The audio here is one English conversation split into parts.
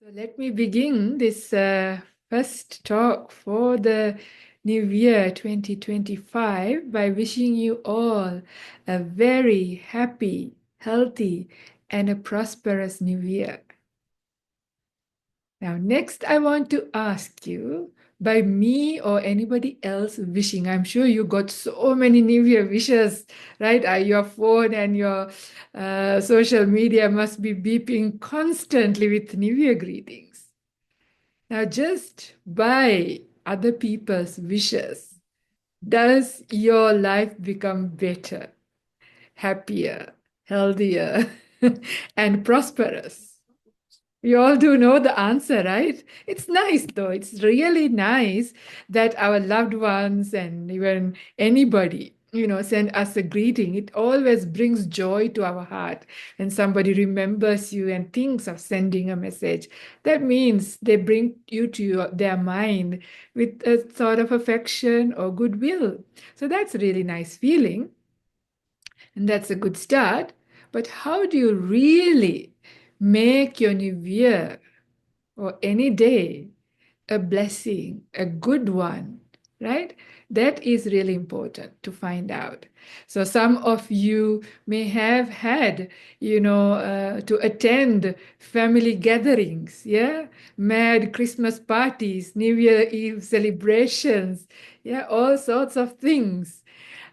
So let me begin this first talk for the new year 2025 by wishing you all a very happy, healthy, and a prosperous new year. Now, next, I want to ask you, by me or anybody else wishing, I'm sure you got so many New Year wishes, right? Your phone and your social media must be beeping constantly with New Year greetings. Now, just by other people's wishes, does your life become better, happier, healthier, and prosperous? We all do know the answer, right? It's nice, though. It's really nice that our loved ones and even anybody, send us a greeting. It always brings joy to our heart when somebody remembers you and thinks of sending a message. That means they bring you to their mind with a sort of affection or goodwill. So that's a really nice feeling, and that's a good start. But how do you really make your new year or any day a blessing, a good one, right? That is really important to find out. So some of you may have had, to attend family gatherings, yeah, mad Christmas parties, New Year Eve celebrations, yeah, all sorts of things.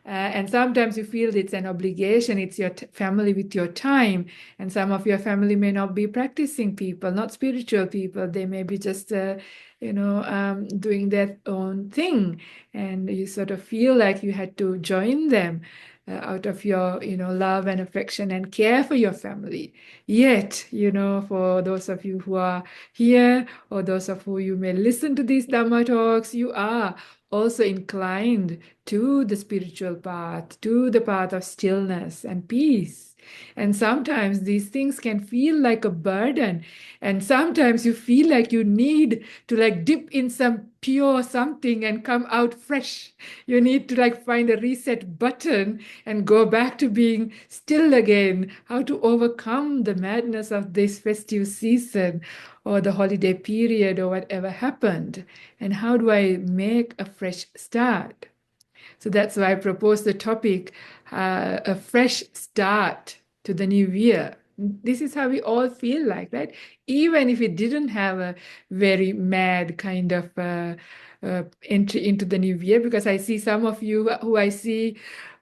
And sometimes you feel it's an obligation, it's your family with your time. And some of your family may not be practicing people, not spiritual people. They may be just, doing their own thing. And you sort of feel like you had to join them out of your, love and affection and care for your family. Yet, for those of you who are here or those of who you may listen to these Dhamma talks, you are also inclined to the spiritual path, to the path of stillness and peace. And sometimes these things can feel like a burden. And sometimes you feel like you need to like dip in some pure something and come out fresh. You need to like find a reset button and go back to being still again. How to overcome the madness of this festive season or the holiday period or whatever happened. And how do I make a fresh start? So that's why I proposed the topic, a fresh start to the new year. This is how we all feel like, right? Even if we didn't have a very mad kind of entry into the new year, because I see some of you who I see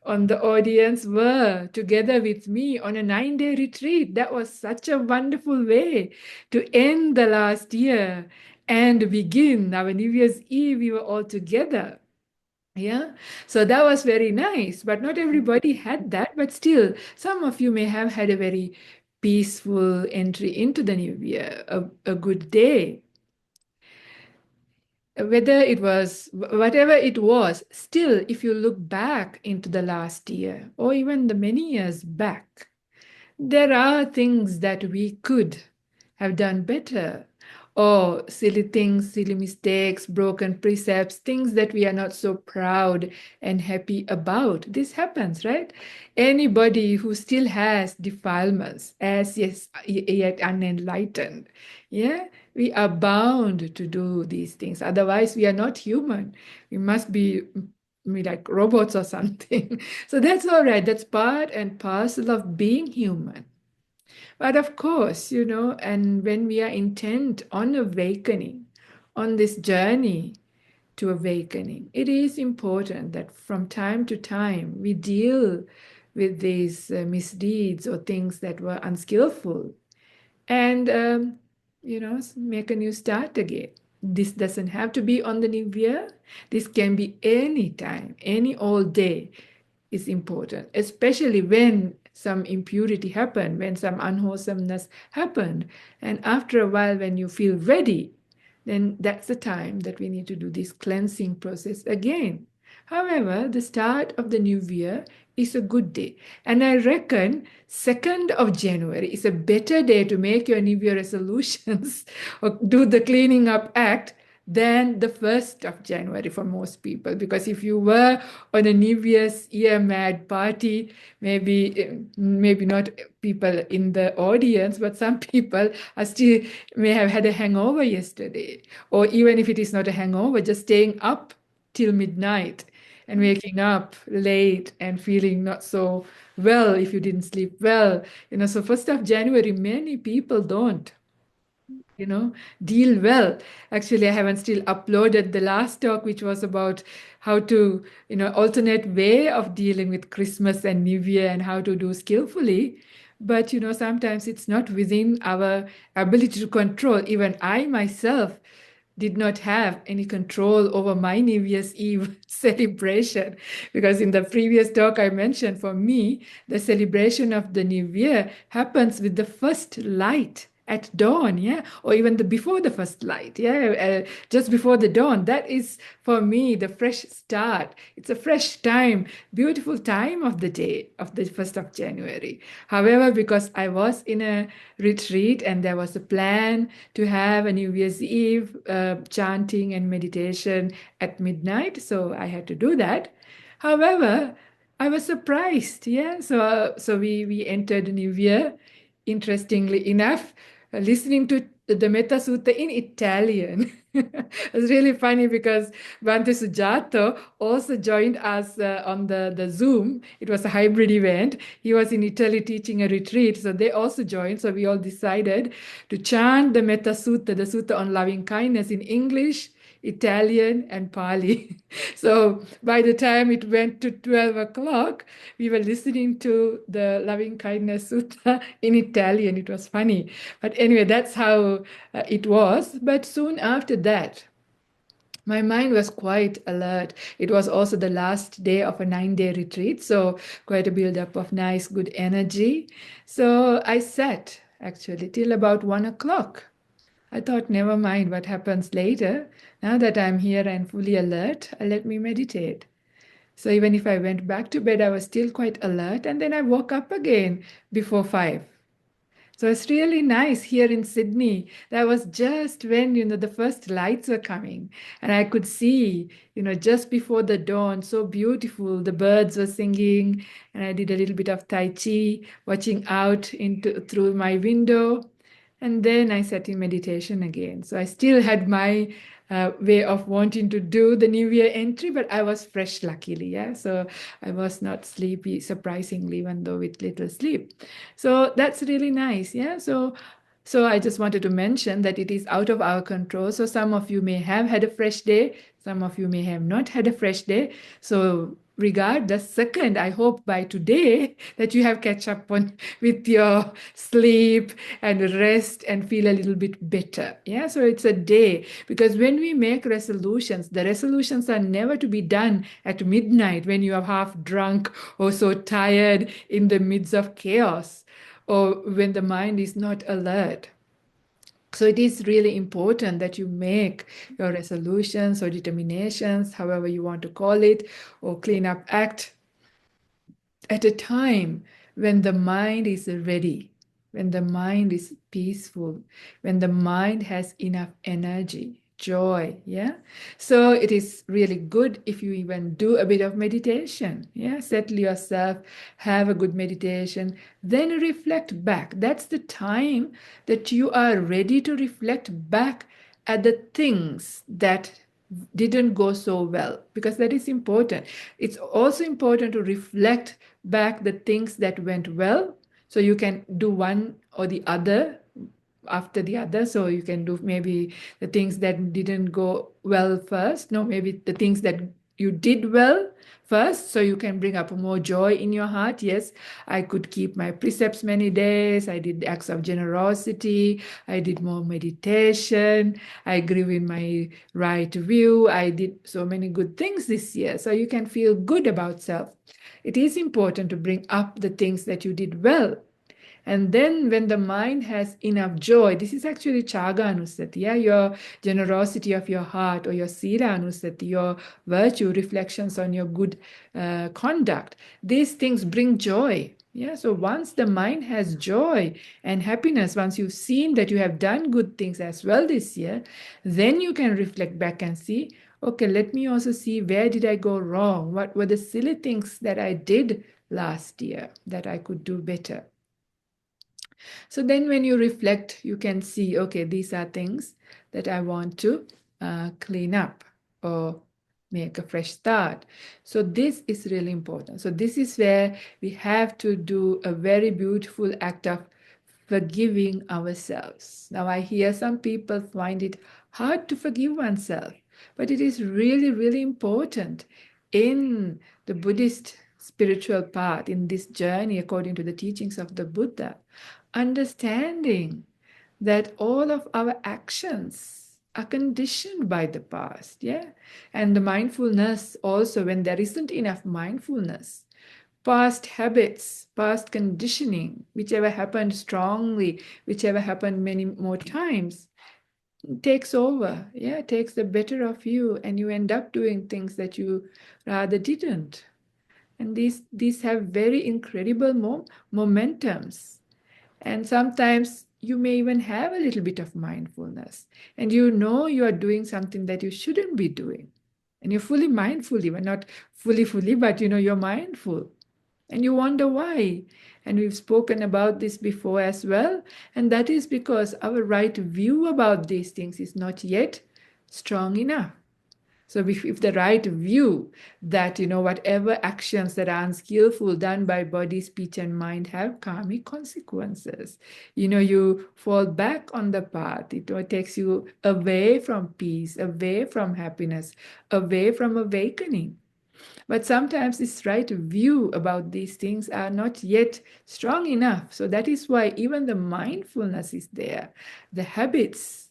on the audience were together with me on a 9-day retreat. That was such a wonderful way to end the last year and begin our New Year's Eve. We were all together. Yeah, so that was very nice, but not everybody had that. But still, some of you may have had a very peaceful entry into the new year, a good day. Whether it was whatever it was, still, if you look back into the last year or even the many years back, there are things that we could have done better, or silly things, silly mistakes, broken precepts, things that we are not so proud and happy about. This happens, right? Anybody who still has defilements, as yet unenlightened, yeah, we are bound to do these things. Otherwise, we are not human. We must be like robots or something. So that's all right. That's part and parcel of being human. But of course, and when we are intent on awakening, on this journey to awakening, it is important that from time to time we deal with these misdeeds or things that were unskillful and, make a new start again. This doesn't have to be on the new year. This can be any time, any old day is important, especially when some impurity happened, when some unwholesomeness happened. And after a while, when you feel ready, then that's the time that we need to do this cleansing process again. However, the start of the new year is a good day. And I reckon 2nd of January is a better day to make your new year resolutions or do the cleaning up act than the 1st of January for most people. Because if you were on a New Year's Year mad party, maybe not people in the audience, but some people are still may have had a hangover yesterday. Or even if it is not a hangover, just staying up till midnight and waking up late and feeling not so well if you didn't sleep well. So 1st of January, many people don't deal well. Actually, I haven't still uploaded the last talk, which was about how to, alternate way of dealing with Christmas and New Year and how to do skillfully. But, sometimes it's not within our ability to control. Even I myself did not have any control over my New Year's Eve celebration. Because in the previous talk, I mentioned for me, the celebration of the New Year happens with the first light at dawn, yeah, or even before the first light, yeah, just before the dawn. That is for me the fresh start. It's a fresh time, beautiful time of the day of the 1st of January. However, because I was in a retreat and there was a plan to have a New Year's Eve chanting and meditation at midnight, so I had to do that. However, I was surprised, yeah. So we entered the New Year, interestingly enough, listening to the Metta Sutta in Italian. It's really funny because Bhante Sujato also joined us on the Zoom. It was a hybrid event. He was in Italy teaching a retreat, so they also joined. So we all decided to chant the Metta Sutta, the Sutta on loving kindness, in English, Italian, and Pali. So by the time it went to 12 o'clock, we were listening to the Loving Kindness Sutta in Italian. It was funny. But anyway, that's how it was. But soon after that, my mind was quite alert. It was also the last day of a 9-day retreat, so quite a build-up of nice, good energy. So I sat actually till about 1 o'clock. I thought, never mind what happens later. Now that I'm here and fully alert, let me meditate. So even if I went back to bed, I was still quite alert. And then I woke up again before 5. So it's really nice here in Sydney. That was just when, the first lights were coming. And I could see, just before the dawn, so beautiful. The birds were singing. And I did a little bit of Tai Chi, watching out through my window. And then I sat in meditation again. So I still had my way of wanting to do the New Year entry, but I was fresh, luckily. Yeah. So I was not sleepy, surprisingly, even though with little sleep. So that's really nice. Yeah. So I just wanted to mention that it is out of our control. So some of you may have had a fresh day. Some of you may have not had a fresh day. So regardless, second, I hope by today that you have catch up on with your sleep and rest and feel a little bit better. Yeah, so it's a day, because when we make resolutions, the resolutions are never to be done at midnight when you are half drunk or so tired in the midst of chaos, or when the mind is not alert. So it is really important that you make your resolutions or determinations, however you want to call it, or clean up act, at a time when the mind is ready, when the mind is peaceful, when the mind has enough energy, joy. Yeah. So it is really good if you even do a bit of meditation. Yeah. Settle yourself, have a good meditation, then reflect back. That's the time that you are ready to reflect back at the things that didn't go so well, because that is important. It's also important to reflect back the things that went well, so you can do one or the other after the other. So you can do maybe the things that didn't go well first, no, maybe the things that you did well first, so you can bring up more joy in your heart. Yes, I could keep my precepts many days. I did acts of generosity. I did more meditation. I grew in my right view. I did so many good things this year. So you can feel good about self. It is important to bring up the things that you did well. And then when the mind has enough joy, this is actually Chaga Anusati, yeah, your generosity of your heart, or your Sila Anusati, your virtue reflections on your good conduct. These things bring joy. Yeah, so once the mind has joy and happiness, once you've seen that you have done good things as well this year, then you can reflect back and see, okay, let me also see where did I go wrong? What were the silly things that I did last year that I could do better? So then when you reflect, you can see, okay, these are things that I want to clean up or make a fresh start. So this is really important. So this is where we have to do a very beautiful act of forgiving ourselves. Now, I hear some people find it hard to forgive oneself, but it is really, really important in the Buddhist spiritual path, in this journey according to the teachings of the Buddha, understanding that all of our actions are conditioned by the past, yeah? And the mindfulness also, when there isn't enough mindfulness, past habits, past conditioning, whichever happened strongly, whichever happened many more times, takes over, yeah, takes the better of you, and you end up doing things that you rather didn't. And these have very incredible momentums. And sometimes you may even have a little bit of mindfulness, and you know you are doing something that you shouldn't be doing. And you're fully mindful, even not fully, but you know you're mindful. And you wonder why. And we've spoken about this before as well. And that is because our right view about these things is not yet strong enough. So if the right view that, you know, whatever actions that are unskillful done by body, speech, and mind have karmic consequences, you know, you fall back on the path. It takes you away from peace, away from happiness, away from awakening. But sometimes this right view about these things are not yet strong enough. So that is why even the mindfulness is there. The habits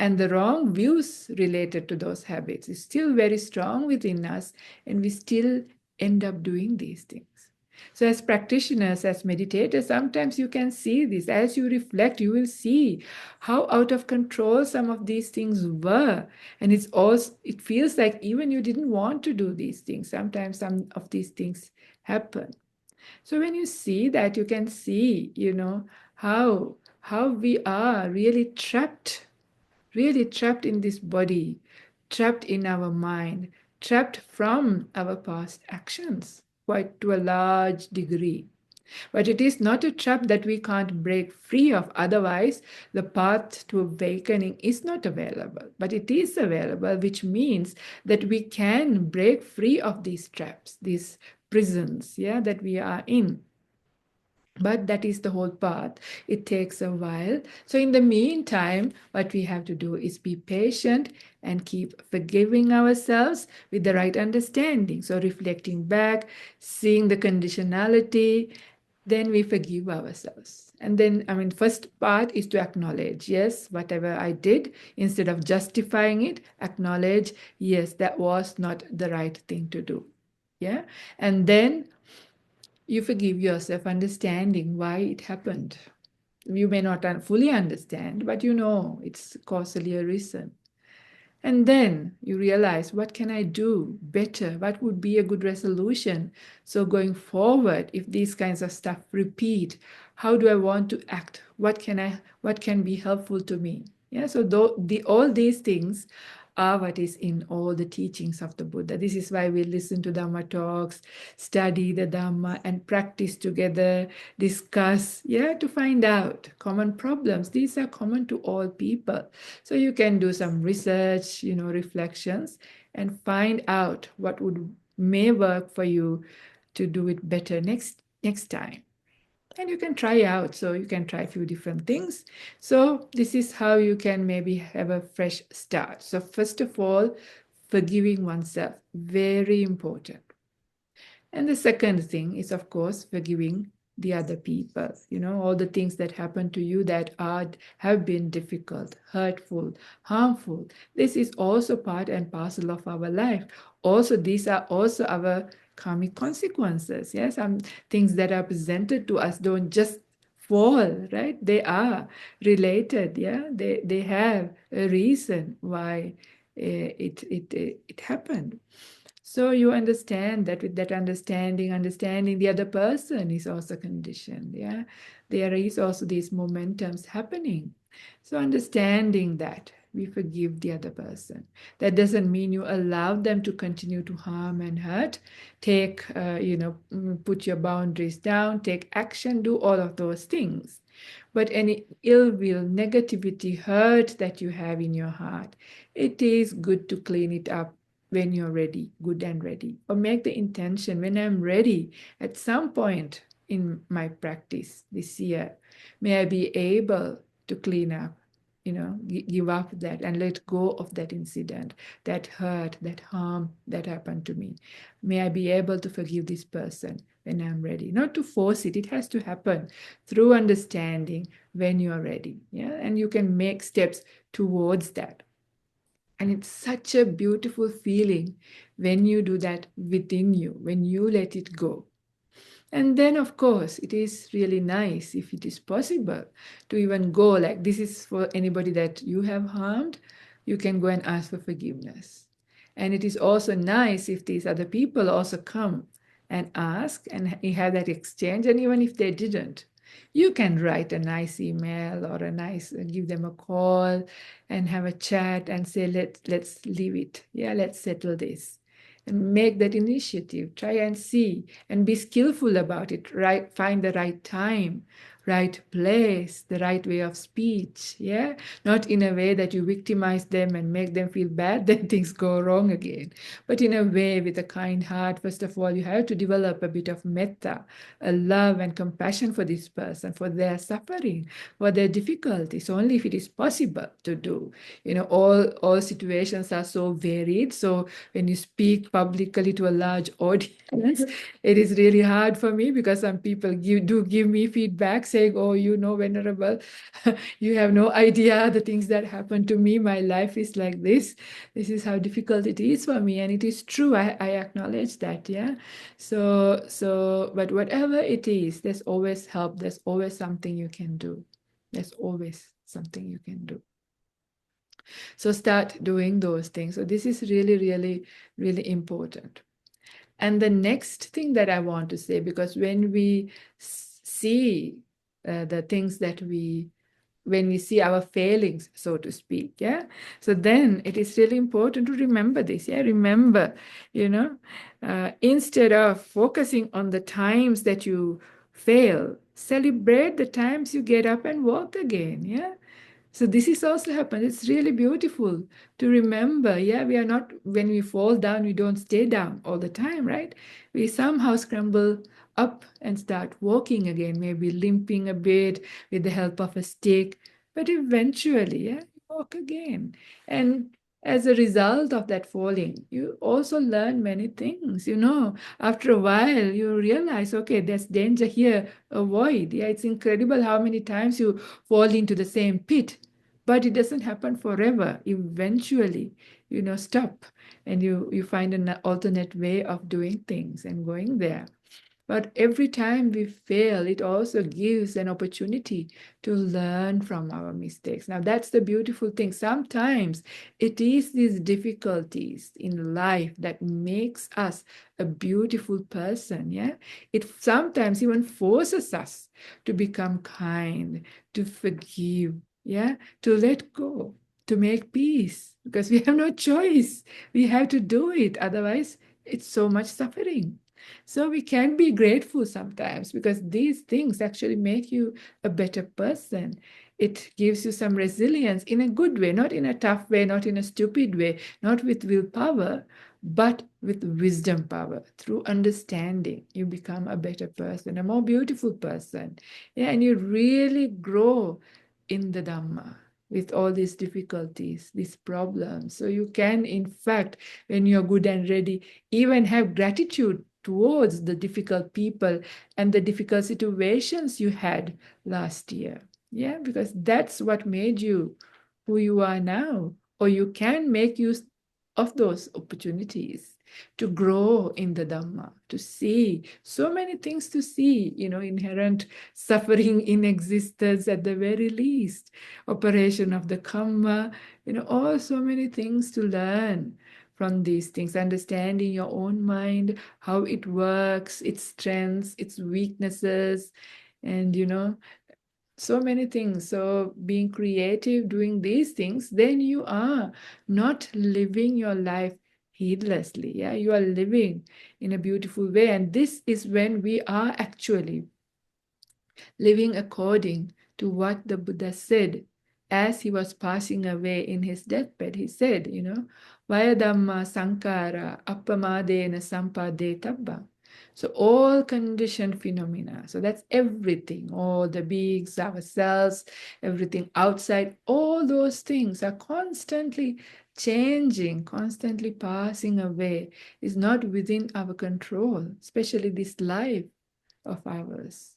and the wrong views related to those habits is still very strong within us, and we still end up doing these things. So, as practitioners, as meditators, sometimes you can see this. As you reflect, you will see how out of control some of these things were. And it feels like even you didn't want to do these things. Sometimes some of these things happen. So when you see that, you can see, you know, how we are really trapped in this body, trapped in our mind, trapped from our past actions, quite to a large degree. But it is not a trap that we can't break free of. Otherwise, the path to awakening is not available. But it is available, which means that we can break free of these traps, these prisons, yeah, that we are in. But that is the whole path. It takes a while. So, in the meantime, what we have to do is be patient and keep forgiving ourselves with the right understanding. So, reflecting back, seeing the conditionality, then we forgive ourselves. And then, I mean, first part is to acknowledge, yes, whatever I did, instead of justifying it, acknowledge, yes, that was not the right thing to do. Yeah. And then you forgive yourself, understanding why it happened. You may not fully understand, but you know it's causally a reason. And then you realize, what can I do better? What would be a good resolution? So going forward, if these kinds of stuff repeat, how do I want to act? What can be helpful to me? Yeah, so all these things are what is in all the teachings of the Buddha. This is why we listen to Dhamma talks, study the Dhamma, and practice together, discuss, yeah, to find out common problems. These are common to all people. So you can do some research, you know, reflections, and find out what may work for you to do it better next time. And you can try out. So you can try a few different things. So this is how you can maybe have a fresh start. So first of all, forgiving oneself, very important. And the second thing is, of course, forgiving the other people. You know, all the things that happen to you that have been difficult, hurtful, harmful. This is also part and parcel of our life. Also, these are also our karmic consequences. Yes, some things that are presented to us don't just fall, right? They are related, yeah. They have a reason why it happened. So you understand that with that understanding the other person is also conditioned, yeah. There is also these momentums happening. So understanding that we forgive the other person. That doesn't mean you allow them to continue to harm and hurt. Put your boundaries down, take action, do all of those things. But any ill will, negativity, hurt that you have in your heart, it is good to clean it up when you're ready, good and ready. Or make the intention when I'm ready at some point in my practice this year, may I be able to clean up, give up that and let go of that incident, that hurt, that harm that happened to me. May I be able to forgive this person when I'm ready. Not to force it, it has to happen through understanding when you're ready. Yeah. And you can make steps towards that. And it's such a beautiful feeling when you do that within you, when you let it go. And then, of course, it is really nice if it is possible to even go like this is for anybody that you have harmed, you can go and ask for forgiveness. And it is also nice if these other people also come and ask and you have that exchange. And even if they didn't, you can write a nice email or give them a call and have a chat and say, let's leave it. Yeah, let's settle this and make that initiative. Try and see and be skillful about it, right? Find the right time, right place, the right way of speech. Yeah, not in a way that you victimize them and make them feel bad then things go wrong again, but in a way with a kind heart. First of all, you have to develop a bit of metta, a love and compassion for this person, for their suffering, for their difficulties, only if it is possible to do. All situations are so varied, so when you speak publicly to a large audience, it is really hard for me because some people give me feedback saying, oh, Venerable, you have no idea the things that happen to me. My life is like this. This is how difficult it is for me. And it is true. I acknowledge that. Yeah. But whatever it is, there's always help. There's always something you can do. There's always something you can do. So start doing those things. So this is really, really, really important. And the next thing that I want to say, because when we see the things that when we see our failings, so to speak, yeah, so then it is really important to remember this. Yeah, remember, instead of focusing on the times that you fail, celebrate the times you get up and walk again. Yeah. So this is also happened. It's really beautiful to remember. Yeah, we are not, when we fall down, we don't stay down all the time, right? We somehow scramble up and start walking again, maybe limping a bit with the help of a stick, but eventually, yeah, you walk again. And as a result of that falling, you also learn many things. After a while, you realize, okay, there's danger here, avoid. Yeah, it's incredible how many times you fall into the same pit, but it doesn't happen forever. Eventually, stop and you find an alternate way of doing things and going there. But every time we fail, it also gives an opportunity to learn from our mistakes. Now, that's the beautiful thing. Sometimes it is these difficulties in life that makes us a beautiful person. Yeah, it sometimes even forces us to become kind, to forgive, yeah, to let go, to make peace, because we have no choice. We have to do it. Otherwise, it's so much suffering. So we can be grateful sometimes because these things actually make you a better person. It gives you some resilience in a good way, not in a tough way, not in a stupid way, not with willpower, but with wisdom power. Through understanding, you become a better person, a more beautiful person. Yeah, and you really grow in the Dhamma with all these difficulties, these problems. So you can, in fact, when you're good and ready, even have gratitude towards the difficult people and the difficult situations you had last year. Yeah, because that's what made you who you are now, or you can make use of those opportunities. to grow in the Dhamma, to see so many things to see, inherent suffering in existence at the very least, operation of the karma, all so many things to learn from these things, understanding your own mind, how it works, its strengths, its weaknesses, and so many things. So being creative, doing these things, then you are not living your life heedlessly. Yeah, you are living in a beautiful way. And this is when we are actually living according to what the Buddha said as he was passing away in his deathbed. He said, Vaya Dhamma Sankara Appamadena Sampadettabba. So all conditioned phenomena, so that's everything, all the beings, ourselves, everything outside, all those things are constantly changing, constantly passing away, is not within our control, especially this life of ours.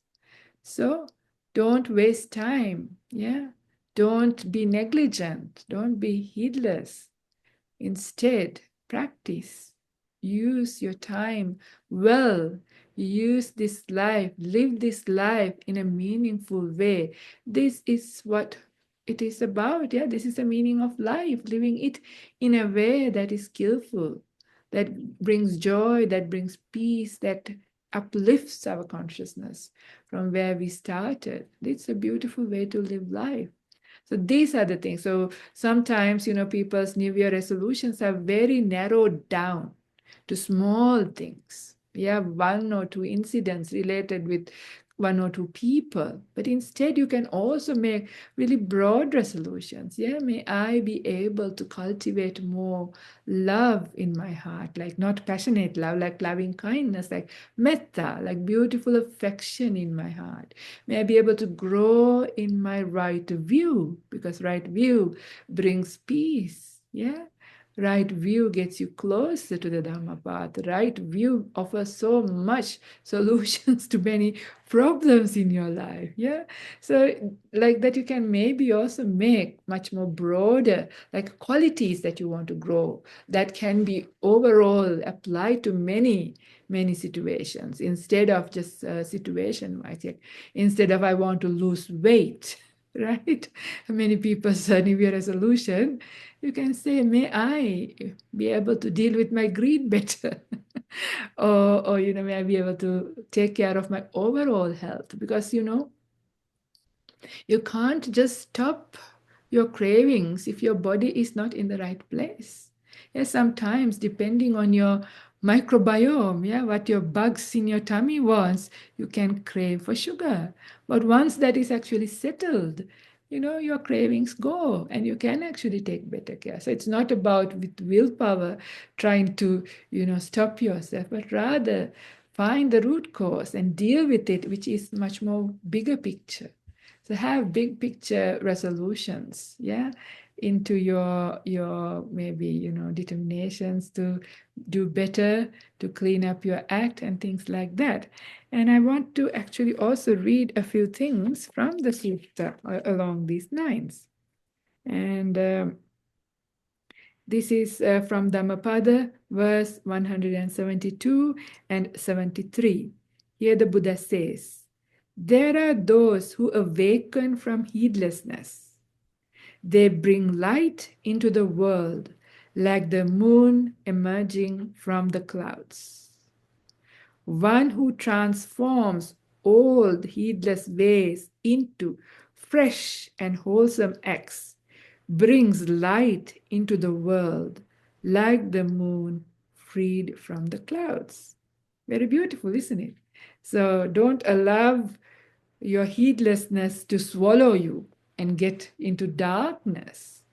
So don't waste time. Yeah. Don't be negligent. Don't be heedless. Instead, practice. Use your time well. Use this life. Live this life in a meaningful way. This is what it is about. Yeah, this is the meaning of life. Living it in a way that is skillful, that brings joy, that brings peace, that uplifts our consciousness from where we started. It's a beautiful way to live life. So these are the things. So sometimes, people's New Year resolutions are very narrowed down to small things. Yeah, one or two incidents related with one or two people. But instead, you can also make really broad resolutions. Yeah, may I be able to cultivate more love in my heart, like not passionate love, like loving kindness, like metta, like beautiful affection in my heart. May I be able to grow in my right view, because right view brings peace. Yeah. Right view gets you closer to the Dhamma path. Right view offers so much solutions to many problems in your life. Yeah. So, like that, you can maybe also make much more broader, like qualities that you want to grow that can be overall applied to many, many situations instead of just situation wise. Like, instead of I want to lose weight, right? Many people's New Year resolution, you can say, may I be able to deal with my greed better? or, may I be able to take care of my overall health? Because, you can't just stop your cravings if your body is not in the right place. Yeah, sometimes depending on your microbiome, yeah, what your bugs in your tummy wants, you can crave for sugar. But once that is actually settled, your cravings go and you can actually take better care. So it's not about with willpower trying to, stop yourself, but rather find the root cause and deal with it, which is much more bigger picture. So have big picture resolutions, yeah, into your maybe determinations to do better, to clean up your act and things like that. And I want to actually also read a few things from the sutta along these lines. And this is from Dhammapada, verse 172 and 73. Here the Buddha says, there are those who awaken from heedlessness. They bring light into the world like the moon emerging from the clouds. One who transforms old heedless ways into fresh and wholesome acts brings light into the world like the moon freed from the clouds. Very beautiful, isn't it? So don't allow your heedlessness to swallow you and get into darkness.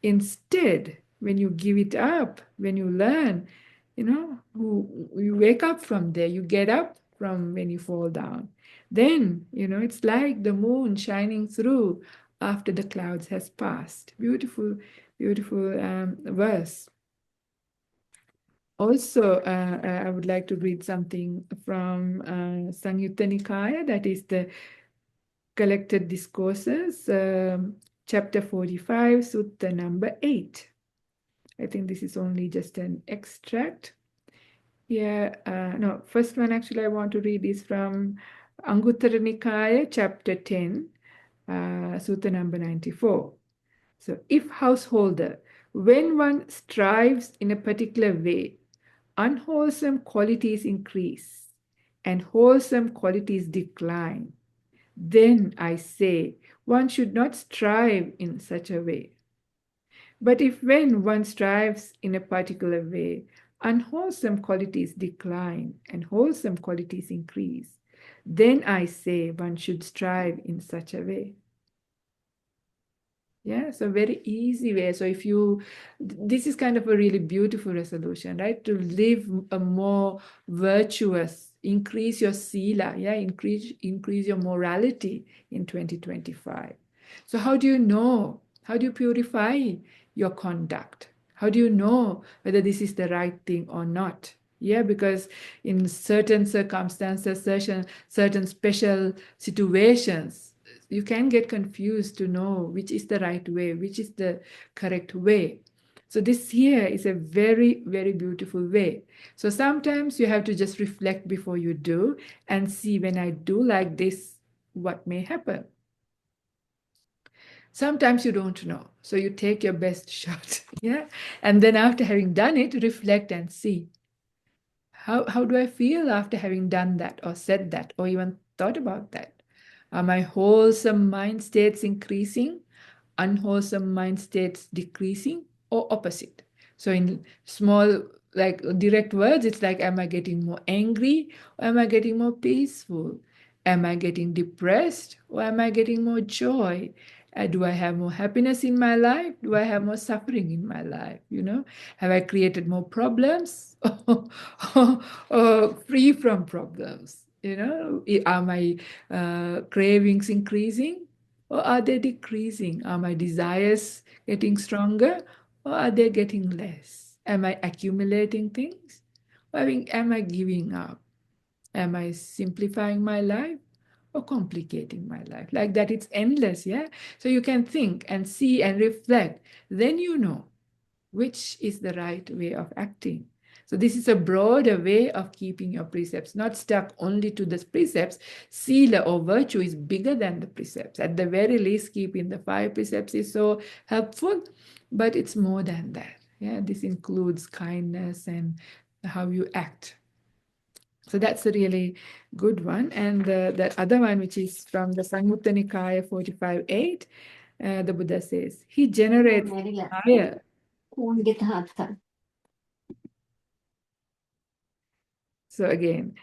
Instead, when you give it up, when you learn, you wake up from there, you get up from when you fall down. Then, it's like the moon shining through after the clouds has passed. Beautiful, beautiful verse. Also, I would like to read something from Samyutta Nikaya, that is the Collected Discourses, chapter 45, sutta number 8. I think this is only just an extract. Yeah, no, first one actually I want to read is from Anguttara Nikaya, chapter 10, Sutta number 94. So, if householder, when one strives in a particular way, unwholesome qualities increase and wholesome qualities decline, then I say one should not strive in such a way. But if when one strives in a particular way, unwholesome qualities decline and wholesome qualities increase, then I say one should strive in such a way. Yeah, so very easy way. So if you, this is kind of a really beautiful resolution, right? To live a more virtuous, increase your sila, yeah, increase your morality in 2025. So how do you know? How do you purify your conduct? How do you know whether this is the right thing or not? Yeah, because in certain circumstances, certain special situations, you can get confused to know which is the right way, which is the correct way. So this here is a very, very beautiful way. So sometimes you have to just reflect before you do and see, when I do like this, what may happen. Sometimes you don't know. So you take your best shot. Yeah. And then after having done it, reflect and see. How do I feel after having done that or said that or even thought about that? Are my wholesome mind states increasing, unwholesome mind states decreasing, or opposite? So in small, like direct words, it's like, am I getting more angry or am I getting more peaceful? Am I getting depressed or am I getting more joy? Do I have more happiness in my life? Do I have more suffering in my life? Have I created more problems or free from problems? Are my cravings increasing or are they decreasing? Are my desires getting stronger or are they getting less? Am I accumulating things or am I giving up? Am I simplifying my life or complicating my life? Like that, it's endless, yeah? So you can think and see and reflect. Then you know which is the right way of acting. So this is a broader way of keeping your precepts, not stuck only to the precepts. Sila or virtue is bigger than the precepts. At the very least, keeping the 5 precepts is so helpful, but it's more than that. Yeah, this includes kindness and how you act. So that's a really good one. And the other one, which is from the Samyutta Nikaya 45.8, the Buddha says, he generates fire. So again,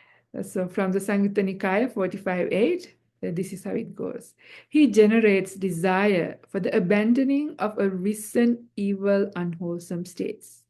so from the Samyutta Nikaya 45.8, this is how it goes. He generates desire for the abandoning of a recent evil, unwholesome states.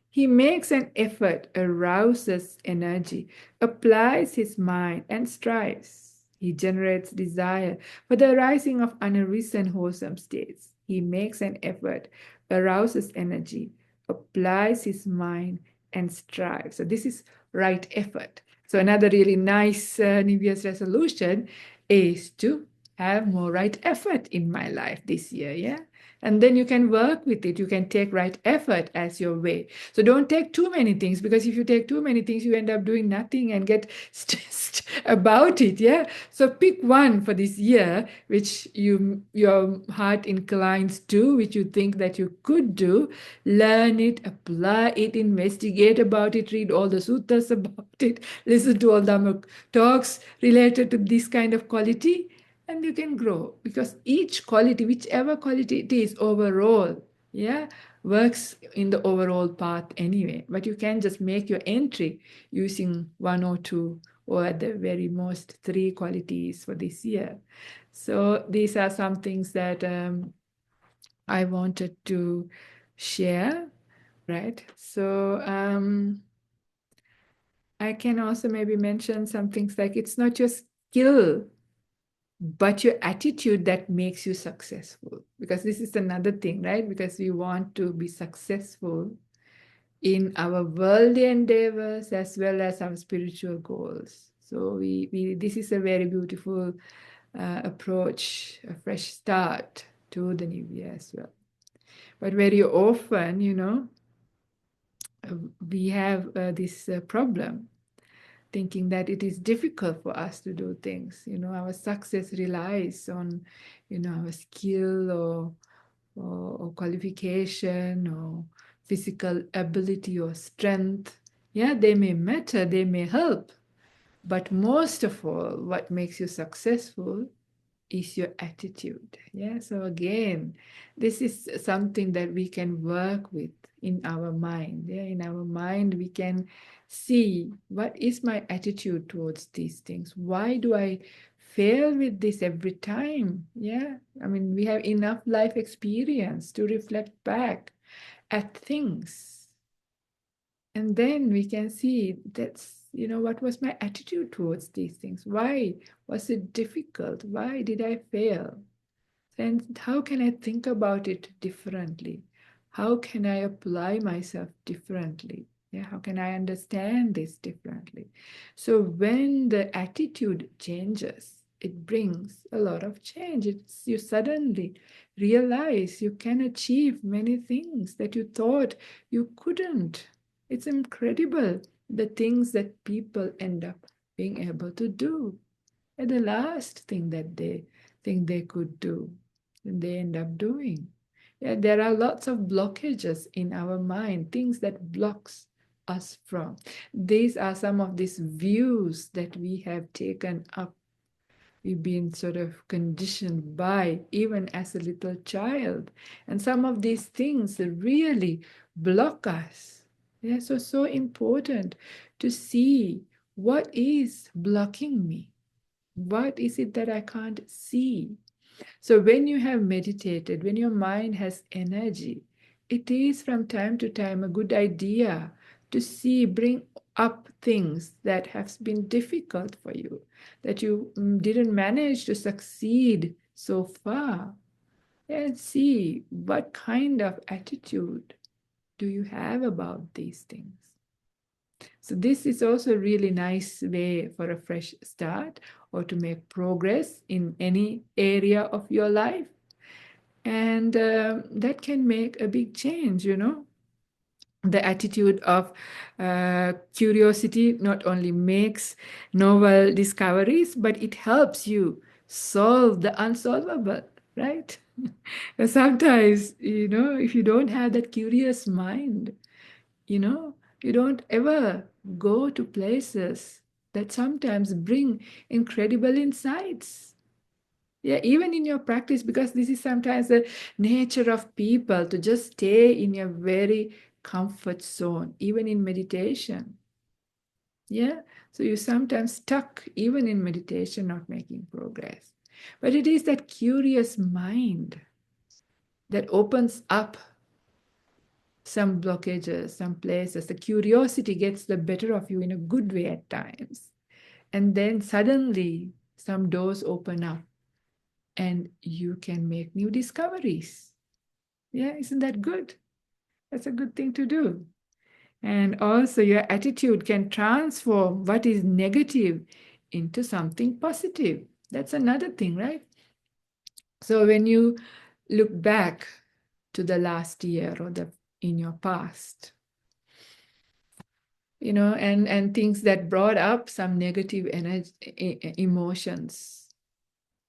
He makes an effort, arouses energy, applies his mind, and strives. He generates desire for the arising of unarisen wholesome states. He makes an effort, arouses energy, applies his mind, and strives. So this is right effort. So another really nice New Year's resolution is to have more right effort in my life this year, yeah? And then you can work with it. You can take right effort as your way. So don't take too many things, because if you take too many things, you end up doing nothing and get stressed about it. Yeah. So pick one for this year, which your heart inclines to, which you think that you could do. Learn it, apply it, investigate about it, read all the suttas about it, listen to all the talks related to this kind of quality, and you can grow, because each quality, whichever quality it is overall, yeah, works in the overall path anyway. But you can just make your entry using one or two, or at the very most 3 qualities for this year. So these are some things that I wanted to share, right? So I can also maybe mention some things like, it's not your skill but your attitude that makes you successful, because this is another thing, right? Because we want to be successful in our worldly endeavors as well as our spiritual goals. So we this is a very beautiful approach, a fresh start to the new year as well. But very often, we have this problem, thinking that it is difficult for us to do things. Our success relies on, our skill or qualification or physical ability or strength. Yeah, they may matter, they may help, but most of all, what makes you successful is your attitude. Yeah, so again, this is something that we can work with in our mind. Yeah, in our mind, we can see what is my attitude towards these things. Why do I fail with this every time? Yeah, I mean, we have enough life experience to reflect back at things. And then we can see what was my attitude towards these things? Why was it difficult? Why did I fail? And how can I think about it differently? How can I apply myself differently? Yeah, how can I understand this differently? So when the attitude changes, it brings a lot of change. You suddenly realize you can achieve many things that you thought you couldn't. It's incredible the things that people end up being able to do. And the last thing that they think they could do, and they end up doing. Yeah, there are lots of blockages in our mind, things that blocks us from. These are some of these views that we have taken up. We've been sort of conditioned by even as a little child. And some of these things really block us. Yeah, so important to see what is blocking me. What is it that I can't see? So when you have meditated, when your mind has energy, it is from time to time a good idea to bring up things that have been difficult for you, that you didn't manage to succeed so far, and see what kind of attitude do you have about these things. So this is also a really nice way for a fresh start or to make progress in any area of your life. And that can make a big change. The attitude of curiosity not only makes novel discoveries, but it helps you solve the unsolvable, right? And sometimes, if you don't have that curious mind, you know, you don't ever go to places that sometimes bring incredible insights. Yeah, even in your practice, because this is sometimes the nature of people to just stay in your very comfort zone, even in meditation. Yeah, so you're sometimes stuck even in meditation, not making progress. But it is that curious mind that opens up some blockages, some places. The curiosity gets the better of you in a good way at times. And then suddenly some doors open up and you can make new discoveries. Yeah, isn't that good? That's a good thing to do. And also, your attitude can transform what is negative into something positive. That's another thing, right? So when you look back to the last year or in your past, and things that brought up some negative energy, emotions.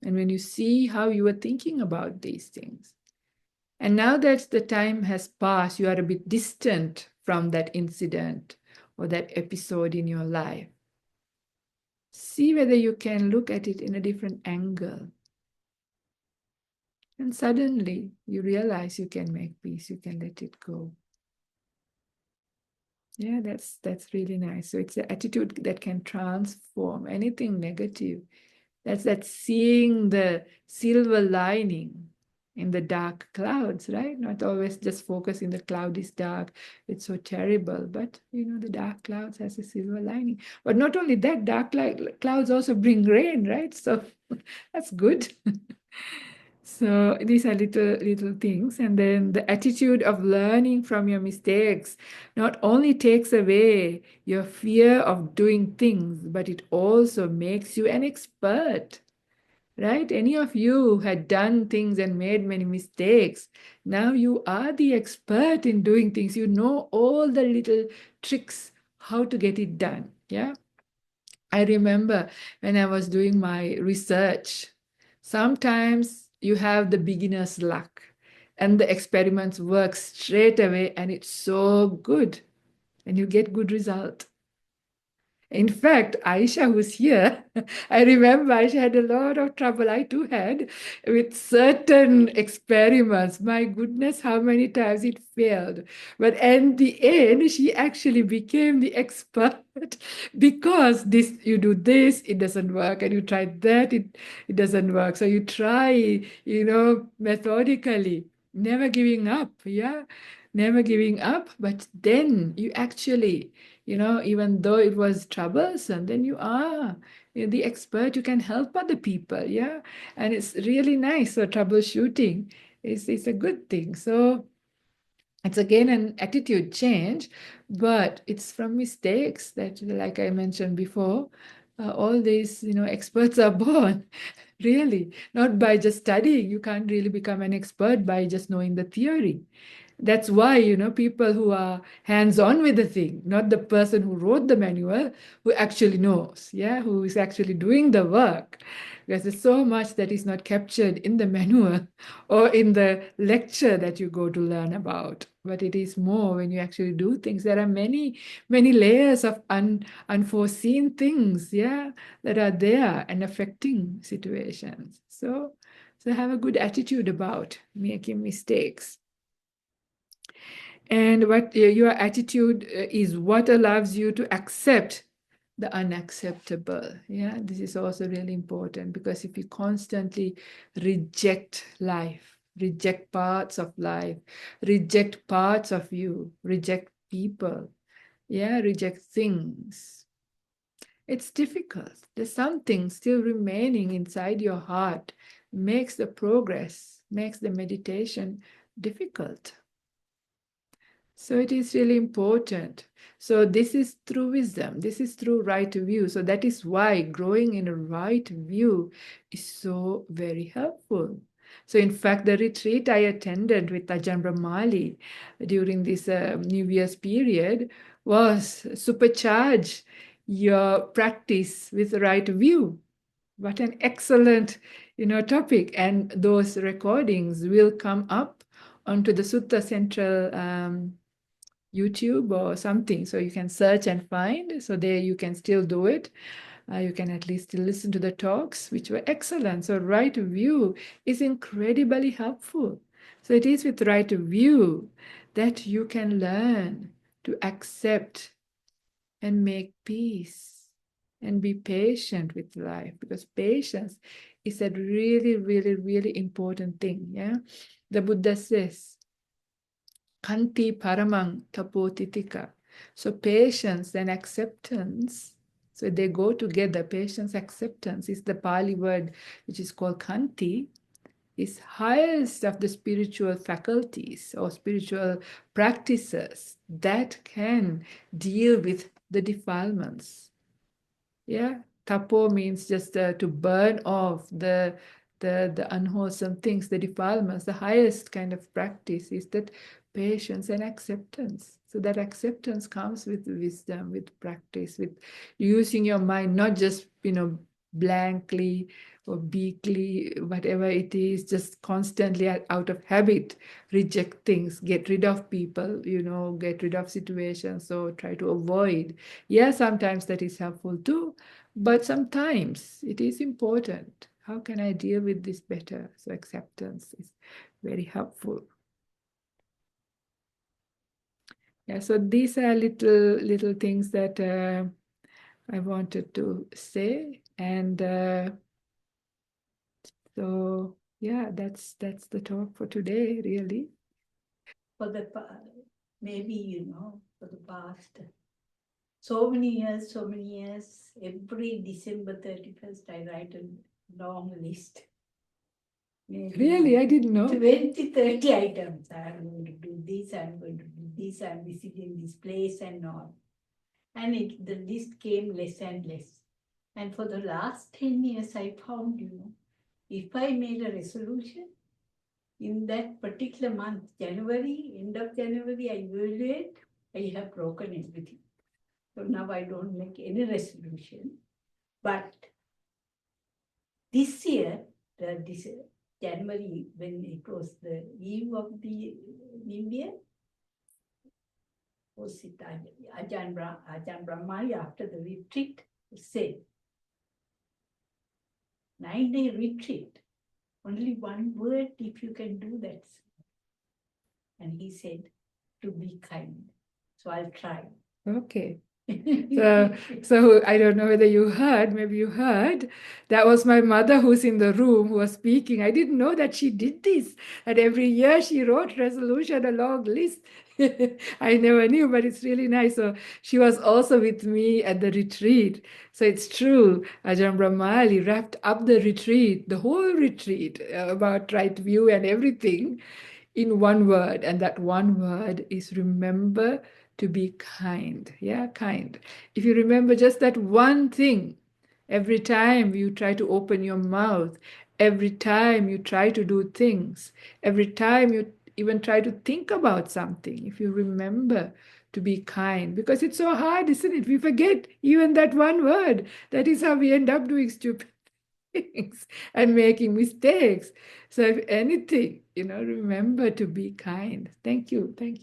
And when you see how you were thinking about these things, and now that the time has passed, you are a bit distant from that incident or that episode in your life. See whether you can look at it in a different angle. And suddenly you realize you can make peace, you can let it go. Yeah, that's really nice. So it's an attitude that can transform anything negative. That's seeing the silver lining in the dark clouds, right? Not always just focus in the cloud is dark, it's so terrible. But the dark clouds has a silver lining. But not only that, clouds also bring rain, right? So that's good. So these are little things. And then the attitude of learning from your mistakes not only takes away your fear of doing things, but it also makes you an expert. right? Any of you who had done things and made many mistakes, now you are the expert in doing things. You know all the little tricks how to get it done. Yeah. I remember when I was doing my research, sometimes you have the beginner's luck and the experiments work straight away and it's so good and you get good result. In fact, Aisha was here. I remember Aisha had a lot of trouble. I too had with certain experiments. My goodness, how many times it failed. But in the end, she actually became the expert because this you do this, it doesn't work, and you try that, it doesn't work. So you try, methodically, never giving up. Yeah, never giving up. But then you actually even though it was troublesome, then you are the expert. You can help other people, yeah, and it's really nice. So troubleshooting is a good thing. So it's again an attitude change, but it's from mistakes that, like I mentioned before, all these experts are born. Really, not by just studying. You can't really become an expert by just knowing the theory. That's why, people who are hands-on with the thing, not the person who wrote the manual, who actually knows, yeah, who is actually doing the work. Because there's so much that is not captured in the manual or in the lecture that you go to learn about. But it is more when you actually do things. There are many, many layers of unforeseen things, yeah, that are there and affecting situations. So have a good attitude about making mistakes. And what your attitude is what allows you to accept the unacceptable. Yeah, this is also really important because if you constantly reject life, reject parts of life, reject parts of you, reject people, yeah, reject things, it's difficult. There's something still remaining inside your heart, makes the progress, makes the meditation difficult. So it is really important. So this is through wisdom. This is through right view. So that is why growing in a right view is so very helpful. So in fact, the retreat I attended with Ajahn Brahmali during this New Year's period was supercharge your practice with the right view. What an excellent, topic. And those recordings will come up onto the Sutta Central YouTube or something. So you can search and find. So there you can still do it. You can at least still listen to the talks, which were excellent. So right view is incredibly helpful. So it is with right view that you can learn to accept and make peace and be patient with life, because patience is a really, really, really important thing. Yeah. The Buddha says, Kanti paramang tapotitika. So patience and acceptance, so they go together. Patience, acceptance is the Pali word which is called Kanti, is highest of the spiritual faculties or spiritual practices that can deal with the defilements. Yeah, tapo means just to burn off the unwholesome things, the defilements. The highest kind of practice is that patience and acceptance. So that acceptance comes with wisdom, with practice, with using your mind, not just blankly or weakly, whatever it is, just constantly out of habit, reject things, get rid of people, get rid of situations. So try to avoid. Yeah, sometimes that is helpful too, but sometimes it is important. How can I deal with this better? So acceptance is very helpful. Yeah, so these are little things that I wanted to say, and so yeah, that's the talk for today, really. For the maybe for the past so many years, every December 31st, I write a long list. Maybe Really, I didn't know. 20, 30 items. I'm going to do this, I'm going to do this, I'm visiting this place and all. And the list came less and less. And for the last 10 years, I found, if I made a resolution in that particular month, January, end of January, I evaluate, I have broken everything. So now I don't make any resolution. But this year, this January, when it was the eve of the New Year, was it Ajahn Brahmali after the retreat said, 9-day retreat, only one word if you can do that. And he said, to be kind. So I'll try. Okay. So I don't know whether you heard, maybe you heard, that was my mother who's in the room who was speaking. I didn't know that she did this, that every year she wrote resolution, a long list. I never knew, but it's really nice. So she was also with me at the retreat. So it's true, Ajahn Brahmali wrapped up the retreat, the whole retreat, about right view and everything in one word. And that one word is remember to be kind. Yeah, kind. If you remember just that one thing, every time you try to open your mouth, every time you try to do things, every time you even try to think about something, if you remember to be kind, because it's so hard, isn't it? We forget even that one word. That is how we end up doing stupid things and making mistakes. So if anything, remember to be kind. Thank you. Thank you.